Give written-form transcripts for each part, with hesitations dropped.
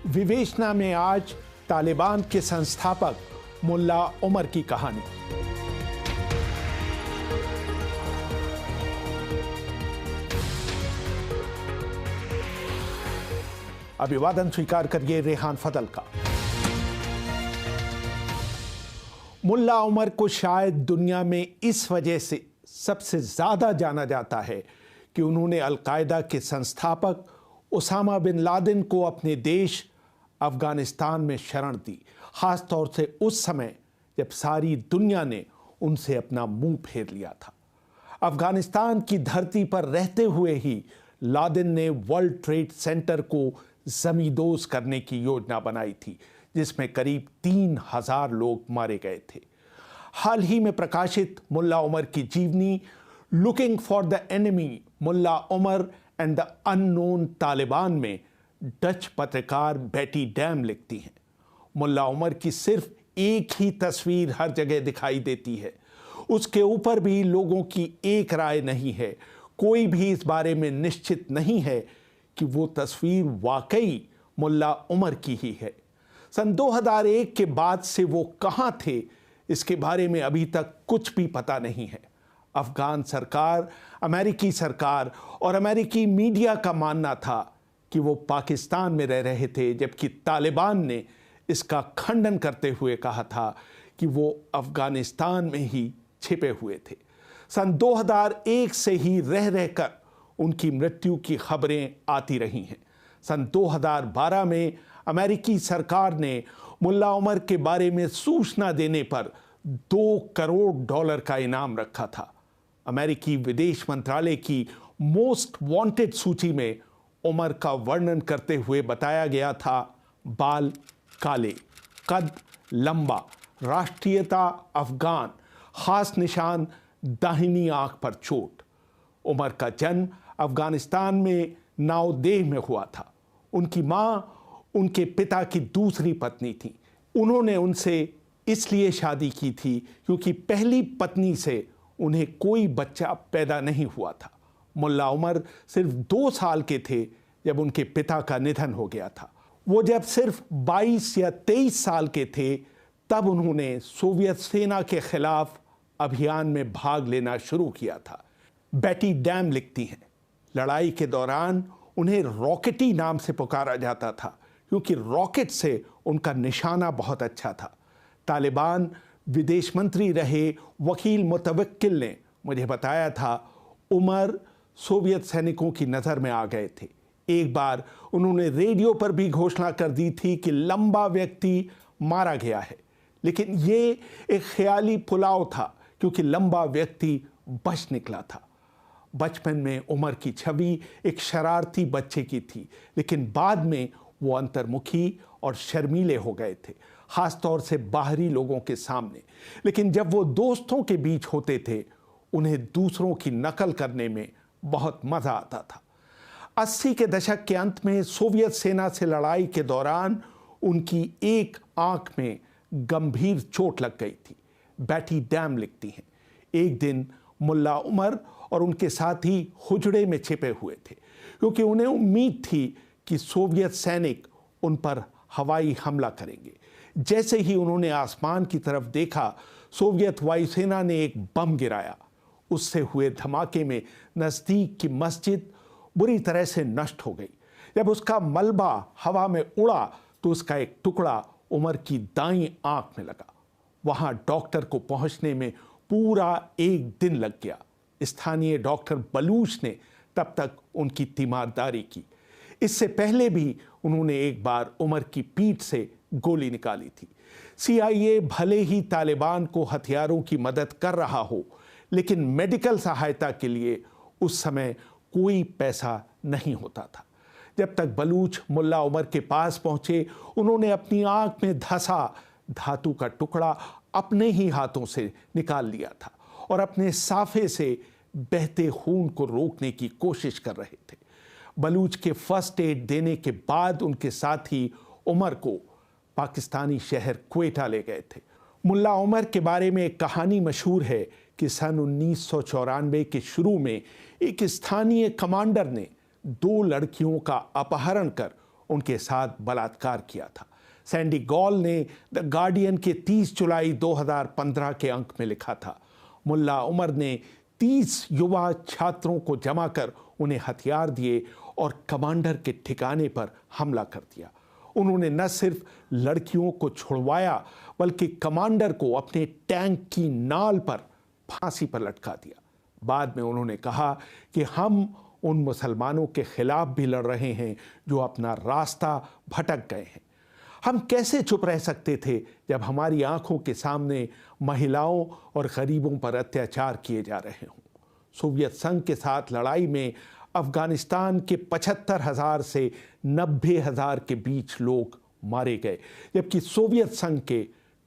विवेचना में आज तालिबान के संस्थापक मुल्ला उमर की कहानी। अभिवादन स्वीकार करिए रेहान फदल का। मुल्ला उमर को शायद दुनिया में इस वजह से सबसे ज्यादा जाना जाता है कि उन्होंने अल-कायदा के संस्थापक उसामा बिन लादेन को अपने देश अफगानिस्तान में शरण दी, खास तौर से उस समय जब सारी दुनिया ने उनसे अपना मुंह फेर लिया था। अफगानिस्तान की धरती पर रहते हुए ही लादेन ने वर्ल्ड ट्रेड सेंटर को जमींदोज करने की योजना बनाई थी, जिसमें करीब 3000 लोग मारे गए थे। हाल ही में प्रकाशित मुल्ला उमर की जीवनी looking for the enemy Mullah Omar and the unknown Taliban में डच पत्रकार बेटी डैम लिखती हैं, मुल्ला उमर की सिर्फ एक ही तस्वीर हर जगह दिखाई देती है। उसके ऊपर भी लोगों की एक राय नहीं है। कोई भी इस बारे में निश्चित नहीं है कि वो तस्वीर वाकई मुल्ला उमर की ही है। सन 2001 के बाद से वो कहां थे, इसके बारे में अभी तक कुछ भी पता नहीं है। अफगान सरकार, अमेरिकी सरकार और अमेरिकी मीडिया का मानना था कि वो पाकिस्तान में रह रहे थे, जबकि तालिबान ने इसका खंडन करते हुए कहा था कि वो अफगानिस्तान में ही छिपे हुए थे। सन 2001 से ही रह रहकर उनकी मृत्यु की खबरें आती रही हैं। सन 2012 में अमेरिकी सरकार ने मुल्ला उमर के बारे में सूचना देने पर $2 करोड़ का इनाम रखा था। अमेरिकी विदेश मंत्रालय की मोस्ट वांटेड सूची में उमर का वर्णन करते हुए बताया गया था: बाल काले, कद लंबा, राष्ट्रीयता अफगान, खास निशान दाहिनी आंख पर चोट। उमर का जन्म अफगानिस्तान में नावदेह में हुआ था। उनकी मां उनके पिता की दूसरी पत्नी थी। उन्होंने उनसे इसलिए शादी की थी क्योंकि पहली पत्नी से उन्हें कोई बच्चा पैदा नहीं हुआ था। मुल्ला उमर सिर्फ 2 साल के थे जब उनके पिता का निधन हो गया था। वो जब सिर्फ 22 या 23 साल के थे तब उन्होंने सोवियत सेना के खिलाफ अभियान में भाग लेना शुरू किया था। बेटी डैम लिखती हैं, लड़ाई के दौरान उन्हें रॉकेटी नाम से पुकारा जाता था क्योंकि रॉकेट से उनका निशाना बहुत अच्छा था। तालिबान विदेश मंत्री रहे वकील मुतवक्किल ने मुझे बताया था, उमर सोवियत सैनिकों की नज़र में आ गए थे। एक बार उन्होंने रेडियो पर भी घोषणा कर दी थी कि लंबा व्यक्ति मारा गया है, लेकिन ये एक ख्याली पुलाव था क्योंकि लंबा व्यक्ति बच निकला था। बचपन में उमर की छवि एक शरारती बच्चे की थी, लेकिन बाद में वो अंतर्मुखी और शर्मीले हो गए थे, खास तौर से बाहरी लोगों के सामने। लेकिन जब वो दोस्तों के बीच होते थे, उन्हें दूसरों की नकल करने में बहुत मजा आता था। 80 के दशक के अंत में सोवियत सेना से लड़ाई के दौरान उनकी एक आंख में गंभीर चोट लग गई थी। बेटी डैम लिखती हैं, एक दिन मुल्ला उमर और उनके साथी हुजड़े में छिपे हुए थे क्योंकि उन्हें उम्मीद थी कि सोवियत सैनिक उन पर हवाई हमला करेंगे। जैसे ही उन्होंने आसमान की तरफ देखा, सोवियत वायुसेना ने एक बम गिराया। उससे हुए धमाके में नज़दीक की मस्जिद बुरी तरह से नष्ट हो गई। जब उसका मलबा हवा में उड़ा तो उसका एक टुकड़ा उमर की दाईं आंख में लगा। वहां डॉक्टर को पहुंचने में पूरा 1 दिन लग गया। स्थानीय डॉक्टर बलूच ने तब तक उनकी तीमारदारी की। इससे पहले भी उन्होंने एक बार उमर की पीठ से गोली निकाली थी। CIA भले ही तालिबान को हथियारों की मदद कर रहा हो, लेकिन मेडिकल सहायता के लिए उस समय कोई पैसा नहीं होता था। जब तक बलूच मुल्ला उमर के पास पहुंचे, उन्होंने अपनी आंख में धंसा धातु का टुकड़ा अपने ही हाथों से निकाल लिया था और अपने साफे से बहते खून को रोकने की कोशिश कर रहे थे। बलूच के फर्स्ट एड देने के बाद उनके साथी उमर को पाकिस्तानी शहर क्वेटा ले गए थे। मुल्ला उमर के बारे में एक कहानी मशहूर है कि सन 1994 के शुरू में एक स्थानीय कमांडर ने 2 लड़कियों का अपहरण कर उनके साथ बलात्कार किया था। सैंडी गॉल ने द गार्डियन के 30 जुलाई 2015 के अंक में लिखा था, मुल्ला उमर ने 30 युवा छात्रों को जमा कर उन्हें हथियार दिए और कमांडर के ठिकाने पर हमला कर दिया। उन्होंने न सिर्फ लड़कियों को छुड़वाया बल्कि कमांडर को अपने टैंक की नाल पर फांसी पर लटका दिया। बाद में उन्होंने कहा कि हम उन मुसलमानों के खिलाफ भी लड़ रहे हैं जो अपना रास्ता भटक गए हैं। हम कैसे चुप रह सकते थे जब हमारी आंखों के सामने महिलाओं और गरीबों पर अत्याचार किए जा रहे हों। सोवियत संघ के साथ लड़ाई में अफगानिस्तान के 75,000 से 90,000 के बीच लोग मारे गए, जबकि सोवियत संघ के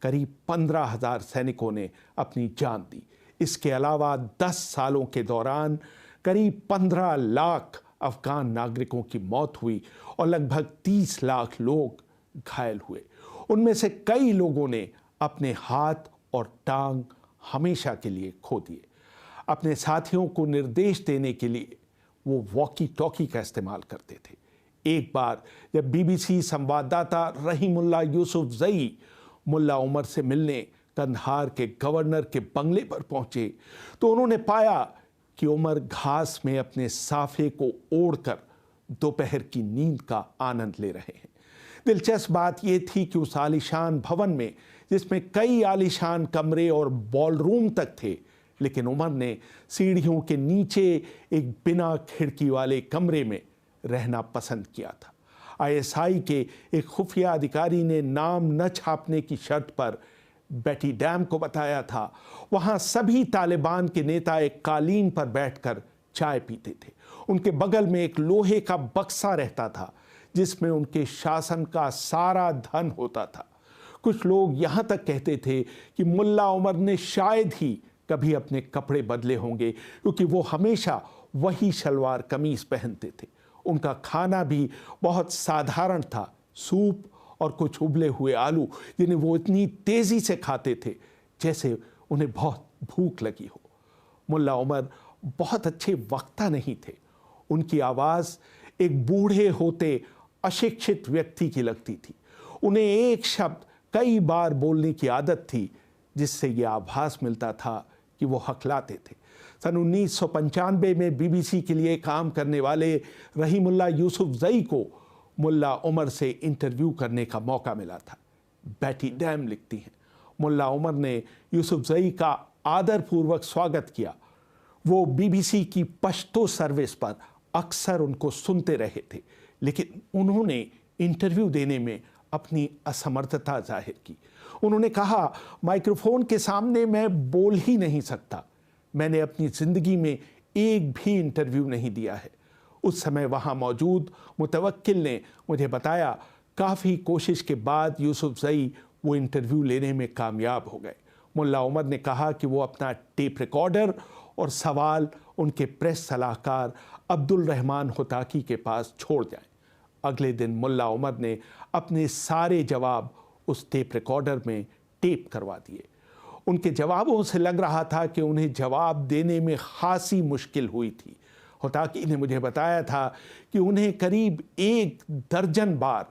करीब 15,000 सैनिकों ने अपनी जान दी। इसके अलावा 10 सालों के दौरान करीब 15 लाख अफगान नागरिकों की मौत हुई और लगभग 30 लाख लोग घायल हुए। उनमें से कई लोगों ने अपने हाथ और टांग हमेशा के लिए खो दिए। अपने साथियों को निर्देश देने के लिए वो वॉकी टॉकी का इस्तेमाल करते थे। एक बार जब बीबीसी संवाददाता रहीमुल्लाह यूसुफजई मुल्ला उमर से मिलने कंधार के गवर्नर के बंगले पर पहुंचे तो उन्होंने पाया कि उमर घास में अपने साफे को ओढ़कर दोपहर की नींद का आनंद ले रहे हैं। दिलचस्प बात यह थी कि उस आलीशान भवन में, जिसमें कई आलीशान कमरे और बॉलरूम तक थे, लेकिन उमर ने सीढ़ियों के नीचे एक बिना खिड़की वाले कमरे में रहना पसंद किया था। आईएसआई के एक खुफिया अधिकारी ने नाम न छापने की शर्त पर बेटी डैम को बताया था, वहां सभी तालिबान के नेता एक कालीन पर बैठकर चाय पीते थे। उनके बगल में एक लोहे का बक्सा रहता था जिसमें उनके शासन का सारा धन होता था। कुछ लोग यहां तक कहते थे कि मुल्ला उमर ने शायद ही कभी अपने कपड़े बदले होंगे, क्योंकि वो हमेशा वही शलवार कमीज पहनते थे। उनका खाना भी बहुत साधारण था, सूप और कुछ उबले हुए आलू, जिन्हें वो इतनी तेजी से खाते थे जैसे उन्हें बहुत भूख लगी हो। मुल्ला उमर बहुत अच्छे वक्ता नहीं थे। उनकी आवाज़ एक बूढ़े होते अशिक्षित व्यक्ति की लगती थी। उन्हें एक शब्द कई बार बोलने की आदत थी, जिससे यह आभास मिलता था कि वो हकलाते थे। सन 1995 में बीबीसी के लिए काम करने वाले रहीमुल्लाह यूसुफजई को मुल्ला उमर से इंटरव्यू करने का मौका मिला था। बेटी डैम लिखती हैं, मुल्ला उमर ने यूसुफजई का आदरपूर्वक स्वागत किया। वो बीबीसी की पश्तो सर्विस पर अक्सर उनको सुनते रहे थे, लेकिन उन्होंने इंटरव्यू देने में अपनी असमर्थता जाहिर की। उन्होंने कहा, माइक्रोफोन के सामने मैं बोल ही नहीं सकता। मैंने अपनी ज़िंदगी में एक भी इंटरव्यू नहीं दिया है। उस समय वहाँ मौजूद मुतवक्किल ने मुझे बताया, काफ़ी कोशिश के बाद यूसुफजई वो इंटरव्यू लेने में कामयाब हो गए। मुल्ला उमर ने कहा कि वो अपना टेप रिकॉर्डर और सवाल उनके प्रेस सलाहकार अब्दुल रहमान हुताकी के पास छोड़ जाएं। अगले दिन मुल्ला उमर ने अपने सारे जवाब उस टेप रिकॉर्डर में टेप करवा दिए। उनके जवाबों से लग रहा था कि उन्हें जवाब देने में खासी मुश्किल हुई थी। हुताकी ने मुझे बताया था कि उन्हें करीब 1 दर्जन बार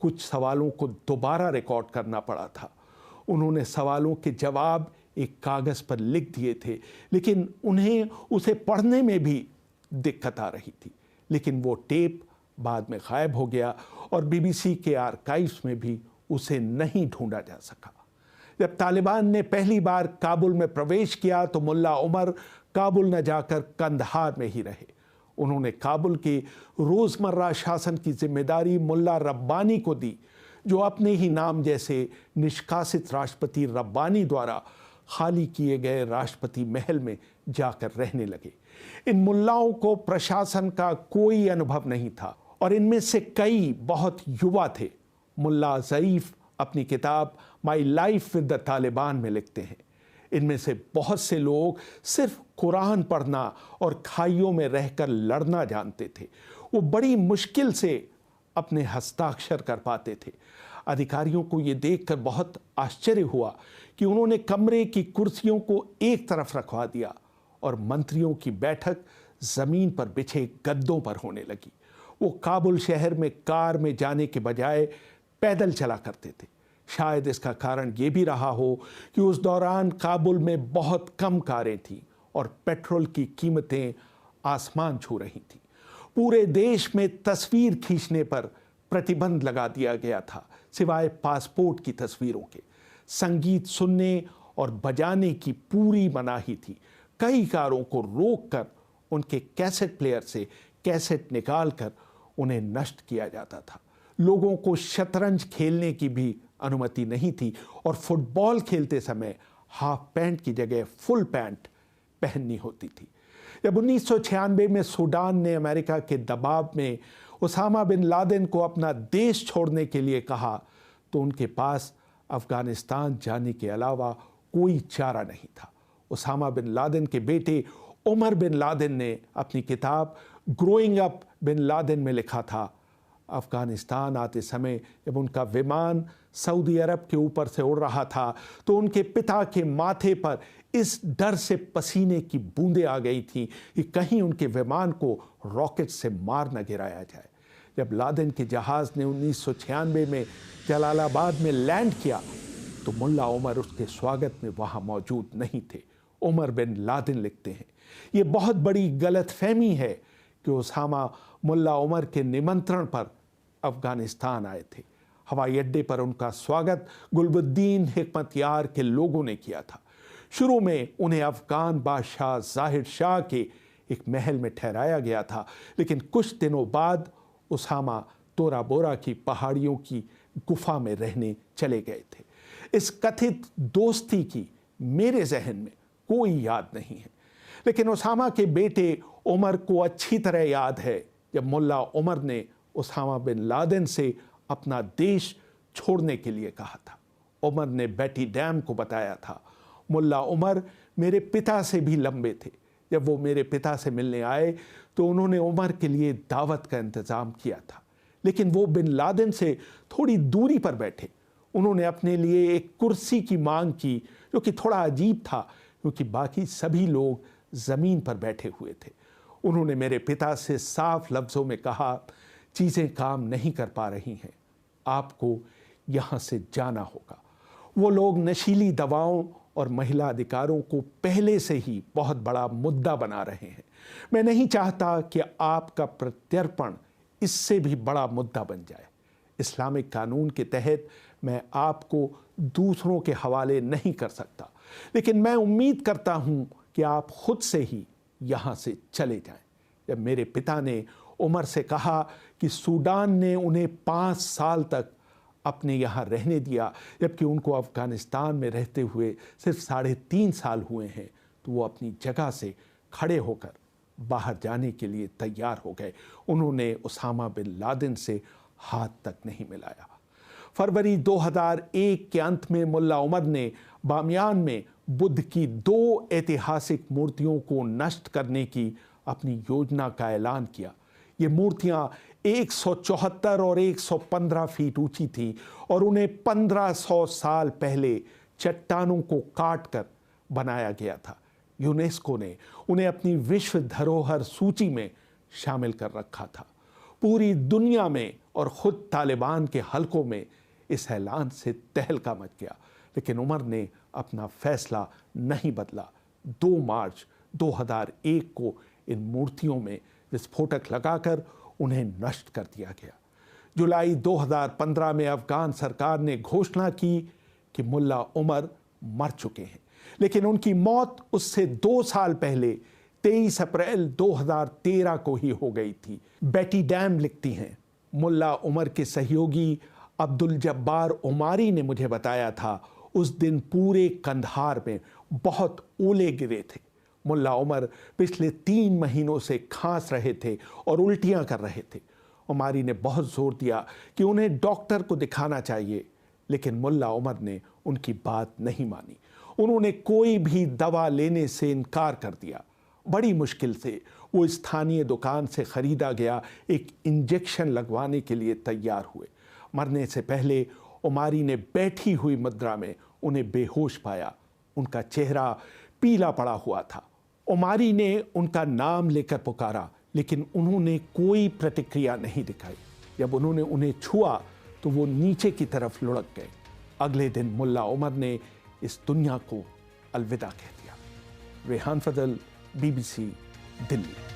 कुछ सवालों को दोबारा रिकॉर्ड करना पड़ा था। उन्होंने सवालों के जवाब एक कागज़ पर लिख दिए थे, लेकिन उन्हें उसे पढ़ने में भी दिक्कत आ रही थी। लेकिन वो टेप बाद में गायब हो गया और बीबीसी के आर्काइव्स में भी उसे नहीं ढूंढा जा सका। जब तालिबान ने पहली बार काबुल में प्रवेश किया तो मुल्ला उमर काबुल न जाकर कंधार में ही रहे। उन्होंने काबुल के रोज़मर्रा शासन की जिम्मेदारी मुल्ला रब्बानी को दी, जो अपने ही नाम जैसे निष्कासित राष्ट्रपति रब्बानी द्वारा खाली किए गए राष्ट्रपति महल में जाकर रहने लगे। इन मुल्लाओं को प्रशासन का कोई अनुभव नहीं था और इनमें से कई बहुत युवा थे। मुल्ला ज़ईफ़ अपनी किताब my life with the Taliban में लिखते हैं, इनमें से बहुत से लोग सिर्फ कुरान पढ़ना और खाइयों में रहकर लड़ना जानते थे। वो बड़ी मुश्किल से अपने हस्ताक्षर कर पाते थे। अधिकारियों को ये देखकर बहुत आश्चर्य हुआ कि उन्होंने कमरे की कुर्सियों को एक तरफ रखवा दिया और मंत्रियों की बैठक ज़मीन पर बिछे गद्दों पर होने लगी। वो काबुल शहर में कार में जाने के बजाय पैदल चला करते थे। शायद इसका कारण ये भी रहा हो कि उस दौरान काबुल में बहुत कम कारें थीं और पेट्रोल की कीमतें आसमान छू रही थीं। पूरे देश में तस्वीर खींचने पर प्रतिबंध लगा दिया गया था, सिवाय पासपोर्ट की तस्वीरों के। संगीत सुनने और बजाने की पूरी मनाही थी। कई कारों को रोककर उनके कैसेट प्लेयर से कैसेट निकालकर उन्हें नष्ट किया जाता था। लोगों को शतरंज खेलने की भी अनुमति नहीं थी और फुटबॉल खेलते समय हाफ पैंट की जगह फुल पैंट पहननी होती थी। जब 1996 में सूडान ने अमेरिका के दबाव में उसामा बिन लादेन को अपना देश छोड़ने के लिए कहा, तो उनके पास अफगानिस्तान जाने के अलावा कोई चारा नहीं था। उसामा बिन लादेन के बेटे उमर बिन लादेन ने अपनी किताब ग्रोइंग अप बिन लादेन में लिखा था, अफगानिस्तान आते समय जब उनका विमान सऊदी अरब के ऊपर से उड़ रहा था तो उनके पिता के माथे पर इस डर से पसीने की बूंदें आ गई थीं कि कहीं उनके विमान को रॉकेट से मार न गिराया जाए। जब लादेन के जहाज़ ने 1996 में जलालाबाद में लैंड किया तो मुल्ला उमर उसके स्वागत में वहाँ मौजूद नहीं थे। उमर बिन लादेन लिखते हैं, ये बहुत बड़ी गलतफहमी है कि उसामा मुल्ला उमर के निमंत्रण पर अफगानिस्तान आए थे। हवाई अड्डे पर उनका स्वागत गुलबुद्दीन हिकमत यार के लोगों ने किया था। शुरू में उन्हें अफगान बादशाह जाहिर शाह के एक महल में ठहराया गया था, लेकिन कुछ दिनों बाद उसामा तोरा बोरा की पहाड़ियों की गुफा में रहने चले गए थे। इस कथित दोस्ती की मेरे जहन में कोई याद नहीं है, लेकिन उसामा के बेटे उमर को अच्छी तरह याद है जब मुल्ला उमर ने उसामा बिन लादेन से अपना देश छोड़ने के लिए कहा था। उमर ने बेटी डैम को बताया था, मुल्ला उमर मेरे पिता से भी लंबे थे। जब वो मेरे पिता से मिलने आए तो उन्होंने उमर के लिए दावत का इंतज़ाम किया था, लेकिन वो बिन लादेन से थोड़ी दूरी पर बैठे। उन्होंने अपने लिए एक कुर्सी की मांग की, जो कि थोड़ा अजीब था क्योंकि बाकी सभी लोग ज़मीन पर बैठे हुए थे। उन्होंने मेरे पिता से साफ लफ्ज़ों में कहा, चीज़ें काम नहीं कर पा रही हैं, आपको यहाँ से जाना होगा। वो लोग नशीली दवाओं और महिला अधिकारों को पहले से ही बहुत बड़ा मुद्दा बना रहे हैं। मैं नहीं चाहता कि आपका प्रत्यर्पण इससे भी बड़ा मुद्दा बन जाए। इस्लामिक कानून के तहत मैं आपको दूसरों के हवाले नहीं कर सकता, लेकिन मैं उम्मीद करता हूँ कि आप खुद से ही यहाँ से चले जाएं। जब मेरे पिता ने उमर से कहा कि सूडान ने उन्हें 5 साल तक अपने यहाँ रहने दिया, जबकि उनको अफगानिस्तान में रहते हुए सिर्फ 3.5 साल हुए हैं, तो वो अपनी जगह से खड़े होकर बाहर जाने के लिए तैयार हो गए। उन्होंने उसामा बिन लादेन से हाथ तक नहीं मिलाया। फरवरी 2001 के अंत में मुल्ला उमर ने बामियान में बुद्ध की 2 ऐतिहासिक मूर्तियों को नष्ट करने की अपनी योजना का ऐलान किया। ये मूर्तियां 174 और 115 फीट ऊंची थी और उन्हें 1500 साल पहले चट्टानों को काटकर बनाया गया था। यूनेस्को ने उन्हें अपनी विश्व धरोहर सूची में शामिल कर रखा था। पूरी दुनिया में और खुद तालिबान के हलकों में इस ऐलान से तहलका मच गया, लेकिन उमर ने अपना फैसला नहीं बदला। 2 मार्च 2001 को इन मूर्तियों में विस्फोटक लगाकर उन्हें नष्ट कर दिया गया। जुलाई 2015 में अफगान सरकार ने घोषणा की कि मुल्ला उमर मर चुके हैं, लेकिन उनकी मौत उससे 2 साल पहले 23 अप्रैल 2013 को ही हो गई थी। बेटी डैम लिखती हैं, मुल्ला उमर के सहयोगी अब्दुल जब्बार उमारी ने मुझे बताया था, उस दिन पूरे कंधार में बहुत ओले गिरे थे। मुल्ला उमर पिछले 3 महीनों से खांस रहे थे और उल्टियां कर रहे थे। उमारी ने बहुत जोर दिया कि उन्हें डॉक्टर को दिखाना चाहिए, लेकिन मुल्ला उमर ने उनकी बात नहीं मानी। उन्होंने कोई भी दवा लेने से इनकार कर दिया। बड़ी मुश्किल से वो स्थानीय दुकान से खरीदा गया एक इंजेक्शन लगवाने के लिए तैयार हुए। मरने से पहले उमारी ने बैठी हुई मुद्रा में उन्हें बेहोश पाया। उनका चेहरा पीला पड़ा हुआ था। उमारी ने उनका नाम लेकर पुकारा, लेकिन उन्होंने कोई प्रतिक्रिया नहीं दिखाई। जब उन्होंने उन्हें छुआ तो वो नीचे की तरफ लुढ़क गए। अगले दिन मुल्ला उमर ने इस दुनिया को अलविदा कह दिया। रेहान फजल, BBC, दिल्ली।